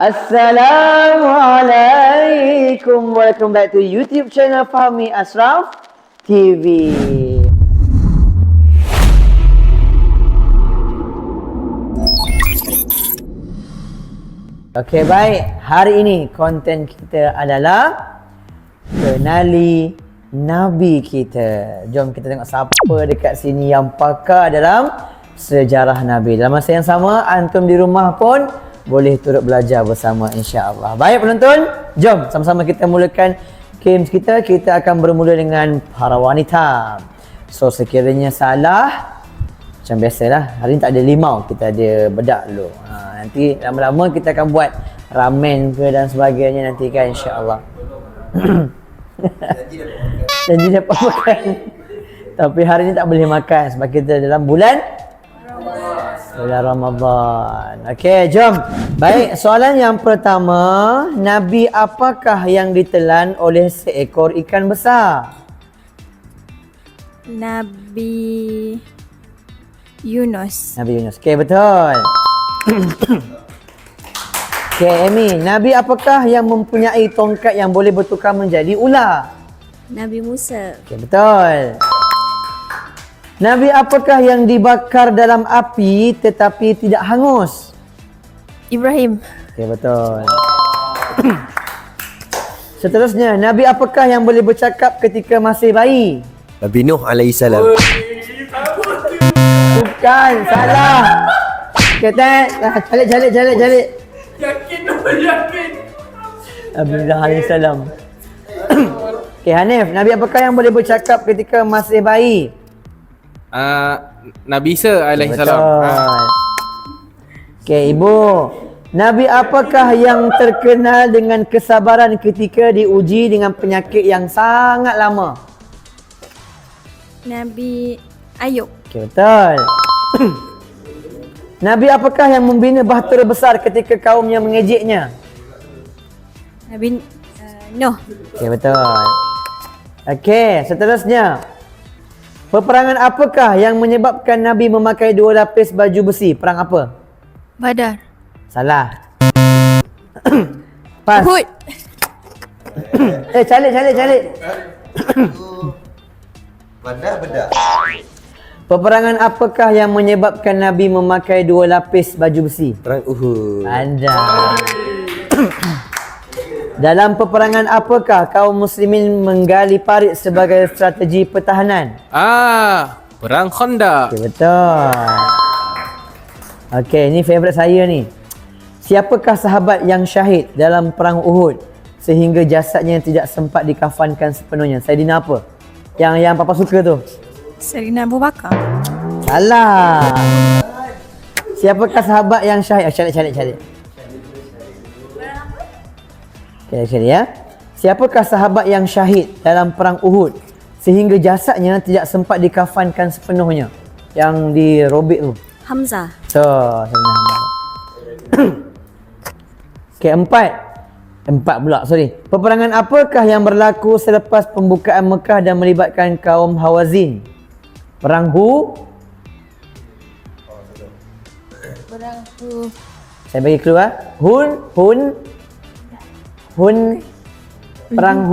Assalamualaikum. Welcome back to YouTube channel Fahmi Ashraf TV. Okey, baik. Hari ini konten kita adalah kenali Nabi kita. Jom kita tengok siapa dekat sini yang pakar dalam sejarah Nabi. Dalam masa yang sama, antum di rumah pun boleh turut belajar bersama, insya-Allah. Baik penonton, jom sama-sama kita mulakan games kita. Kita akan bermula dengan para wanita. So sekiranya salah, macam biasalah, hari ni tak ada limau, kita ada bedak dulu. Nanti lama-lama kita akan buat ramen ke dan sebagainya nanti kan, insya-Allah. Janji dapat makan. Tapi hari ni tak boleh makan sebab kita dalam bulan Ramadan. Okey, jom. Baik, soalan yang pertama, Nabi apakah yang ditelan oleh seekor ikan besar? Nabi Yunus. Nabi Yunus. Okey, betul. Okey, Amy, Nabi apakah yang mempunyai tongkat yang boleh bertukar menjadi ular? Nabi Musa. Okey, betul. Nabi apakah yang dibakar dalam api tetapi tidak hangus? Ibrahim. Okey, betul. Seterusnya, Nabi apakah yang boleh bercakap ketika masih bayi? Nabi Nuh alaihissalam. Bukan, salah. Kata, calik. Yakin. Nabi Nuh alaihissalam. Okey, Hanif, Nabi apakah yang boleh bercakap ketika masih bayi? Nabi Isa alaihissalam. Betul. Okey, Ibu. Nabi apakah yang terkenal dengan kesabaran ketika diuji dengan penyakit yang sangat lama? Nabi Ayub. Okey, betul. Nabi apakah yang membina bahtera besar ketika kaumnya mengejeknya? Nabi Nuh. Okey, betul. Okey, seterusnya. Peperangan apakah yang menyebabkan Nabi memakai 2 lapis baju besi? Perang apa? Badar. Salah. Pas. Uhud. Calik. Bedak. Peperangan apakah yang menyebabkan Nabi memakai 2 lapis baju besi? Perang Uhud. Anda. Dalam peperangan apakah kaum muslimin menggali parit sebagai strategi pertahanan? Perang Khandaq. Okey, betul. Okey, ini favourite saya ni. Siapakah sahabat yang syahid dalam perang Uhud sehingga jasadnya tidak sempat dikafankan sepenuhnya? Saidina apa? Yang papa suka tu. Sayyidina Abu Bakar. Salah. Siapakah sahabat yang syahid? Calik. Okey, ya. Siapakah sahabat yang syahid dalam perang Uhud sehingga jasadnya tidak sempat dikafankan sepenuhnya? Yang dirobek tu. Hamzah. Sayyidina Hamzah. Okey, empat pula, sorry. Peperangan apakah yang berlaku selepas pembukaan Mekah dan melibatkan kaum Hawazin? Perang Perang Hu. Saya bagi keluar. Hun. Perang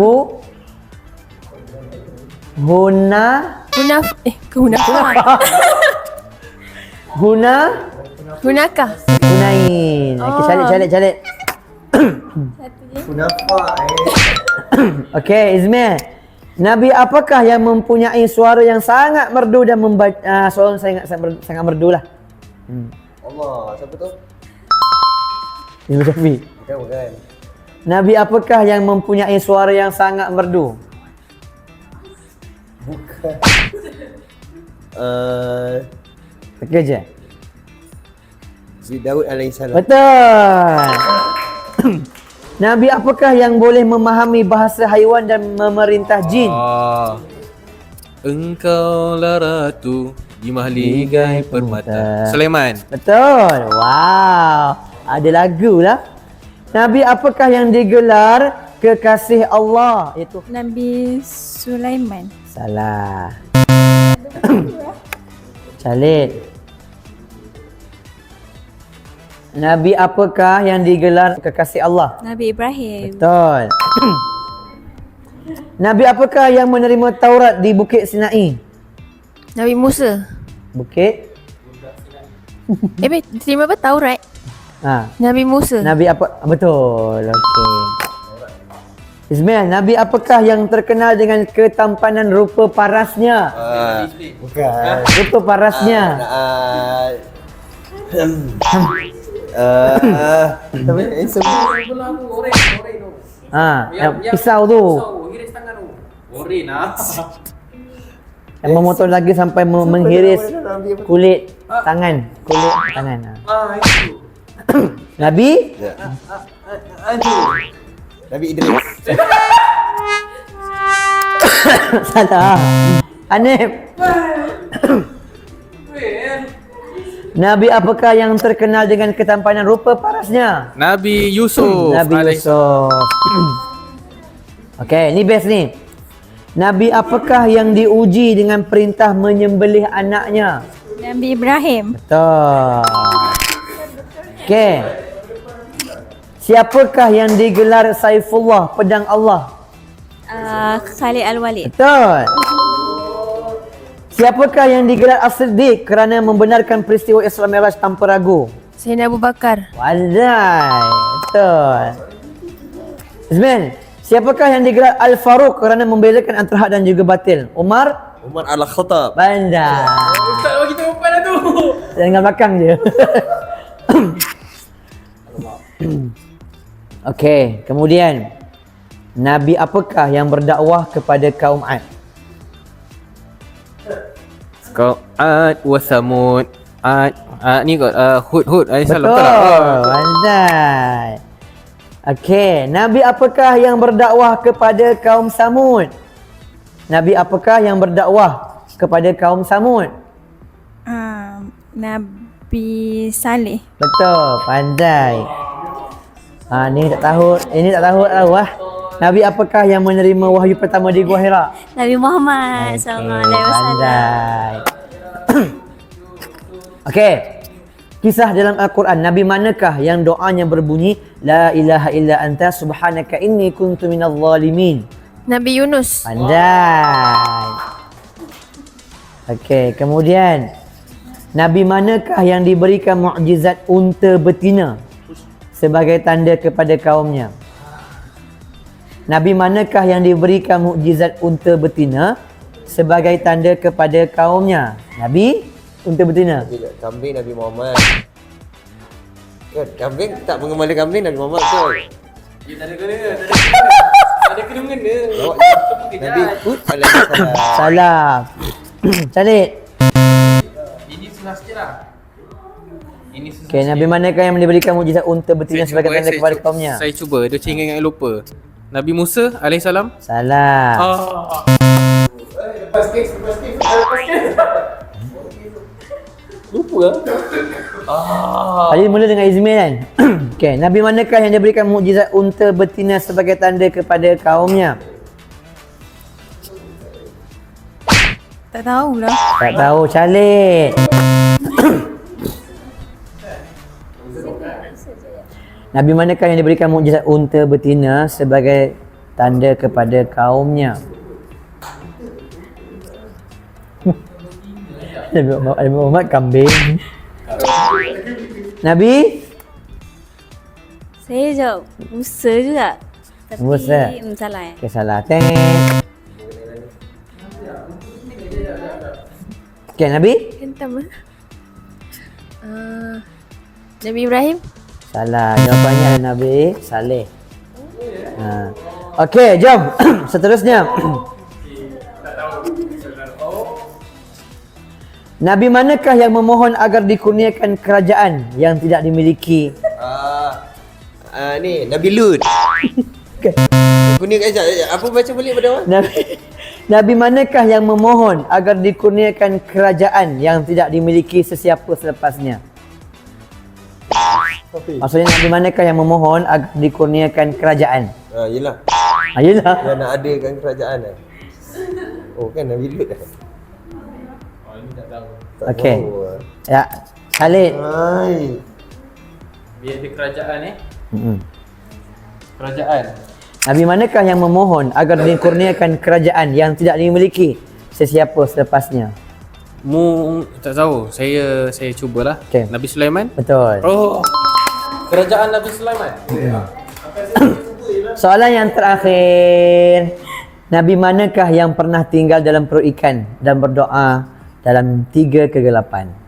Hunakah. Hunain. Okey, calik. Okey, Izmir. Nabi apakah yang mempunyai suara yang sangat merdu dan suara sangat merdu lah. Allah, siapa tu? Ibnu Syafi. Bukan. Nabi apakah yang mempunyai suara yang sangat merdu? Bukan. Teka je. Si Daud alaihissalam. Betul. Nabi apakah yang boleh memahami bahasa haiwan dan memerintah jin? Engkau lah ratu di mahligai permata. Sulaiman. Betul. Wow. Ada lagu lah. Nabi apakah yang digelar kekasih Allah? Itu Nabi Sulaiman. salah. Calit. Nabi apakah yang digelar kekasih Allah? Nabi Ibrahim. Betul. Nabi apakah yang menerima Taurat di Bukit Sinai? Nabi Musa. Bukit? Terima apa? Taurat. Ha. Nabi Musa. Nabi apa? Betul. Okey. Ismail, Nabi apakah yang terkenal dengan ketampanan rupa parasnya? Bukan. Rupa parasnya. Tapi handsome. Yang pisau tu. Hiris tangan tu. Oren ah. Yang memotong lagi sampai menghiris kulit tangan. Kulit tangan. Itu. Nabi? Nabi Idris. Salah. Hanif. Nabi apakah yang terkenal dengan ketampanan rupa parasnya? Nabi Yusuf. Nabi Yusuf. Okey, ni best ni. Nabi apakah yang diuji dengan perintah menyembelih anaknya? Nabi Ibrahim. Betul. Okey. Siapakah yang digelar Saifullah, pedang Allah? Khalid Al-Walid. Betul. Siapakah yang digelar As-Siddiq kerana membenarkan peristiwa Isra Mi'raj tanpa ragu? Sayyidina Abu Bakar. Walai. Betul. Ismail, siapakah yang digelar Al-Faruq kerana membezakan antara hak dan juga batil? Umar Al-Khattab. Bandar. Ustaz bagi tu umpan dah tu. Jangan belakang je. Okey, kemudian Nabi apakah yang berdakwah kepada kaum Ad? Kau Ad wa Samud. Ni kot Hud Betul. Pandai. Okey, Nabi apakah yang berdakwah kepada kaum Samud? Nabi apakah yang berdakwah kepada kaum Samud? Nabi Saleh. Betul, pandai. Ni tak tahu, ini tak tahu lah. Nabi apakah yang menerima wahyu pertama di Gua Hira? Nabi Muhammad sallallahu alaihi wasallam. Pandai. Okey. Kisah dalam Al-Quran, Nabi manakah yang doanya berbunyi La ilaha illa anta subhanaka inni kuntu minadh zalimin? Nabi Yunus. Pandai. Okey, kemudian Nabi manakah yang diberikan mukjizat unta betina sebagai tanda kepada kaumnya? Nabi manakah yang diberikan mukjizat unta betina sebagai tanda kepada kaumnya? Nabi unta betina. Kambing Nabi Muhammad. Kan kambing tak mengembala kambing Nabi Muhammad betul. Dia tak ada kena. Tak ada kena-mengena. Nabi Hud alaihissalam. Salah. Cantik. Ini susah sikit lah. Ini susah Okey, Nabi manakah yang diberikan mukjizat unta betina sebagai tanda kepada kaumnya? Saya cuba, dia macam ingat lupa. Nabi Musa alaihissalam. Salah. Lupa lah. Tadi mula dengan Izmir kan? Okey, Nabi manakah yang diberikan mukjizat unta betina sebagai tanda kepada kaumnya? Tak tahulah. Tak tahu, Calik. Nabi manakah yang diberikan mukjizat unta betina sebagai tanda kepada kaumnya? Nabi Muhammad kambing. Nabi? Saya jawab Musa juga. Tapi Musa. salah ya. Okay, salah. Teng. Okay, Nabi? Hentam. Nabi Ibrahim. Salah. Jawapannya adalah Nabi Saleh. Okey, jom. Seterusnya. Nabi manakah yang memohon agar dikurniakan kerajaan yang tidak dimiliki? Ni Nabi Lut. Kurniakan apa baca balik pada awal? Nabi manakah yang memohon agar dikurniakan kerajaan yang tidak dimiliki sesiapa selepasnya? Maksudnya Nabi manakah yang memohon agar dikurniakan kerajaan? Yelah. Yelah. Dia nak adakan kerajaan kan. Oh kan Nabi Lut kan. Okey. Ya, Khalid. Hai. Dia ada kerajaan Mm-mm. Kerajaan. Nabi manakah yang memohon agar dikurniakan kerajaan yang tidak dimiliki sesiapa selepasnya? Tak tahu. Saya cubalah. Okey. Nabi Sulaiman. Betul. Oh. Kerajaan Nabi Sulaiman. Soalan yang terakhir. Nabi manakah yang pernah tinggal dalam perut ikan dan berdoa dalam 3 kegelapan?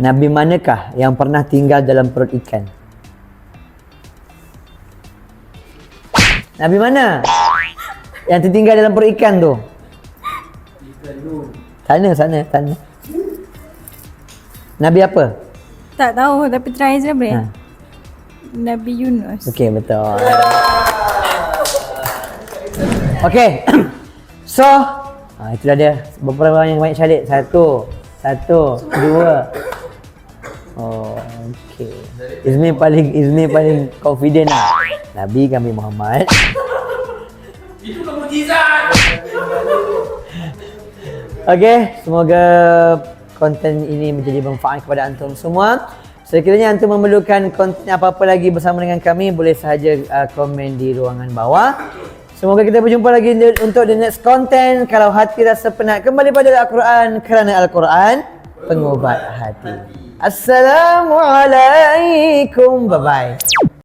Nabi manakah yang pernah tinggal dalam perut ikan? Nabi mana? Yang tertinggal dalam perut ikan tu? Sana. Nabi apa? Tak tahu tapi try je boleh. Ha. Nabi Yunus. Okey, betul. Okey. So, itulah dia. Berapa orang yang banyak syalik? Satu, dua. Oh, okey. Izmi paling confident lah. Nabi kami Muhammad. Itu kemujizat. Okey, semoga konten ini menjadi manfaat kepada antum semua. Sekiranya antum memerlukan konten apa-apa lagi bersama dengan kami, boleh sahaja komen di ruangan bawah. Semoga kita berjumpa lagi untuk the next content. Kalau hati rasa penat, kembali pada Al-Quran, kerana Al-Quran pengubat hati. Assalamualaikum. Bye-bye.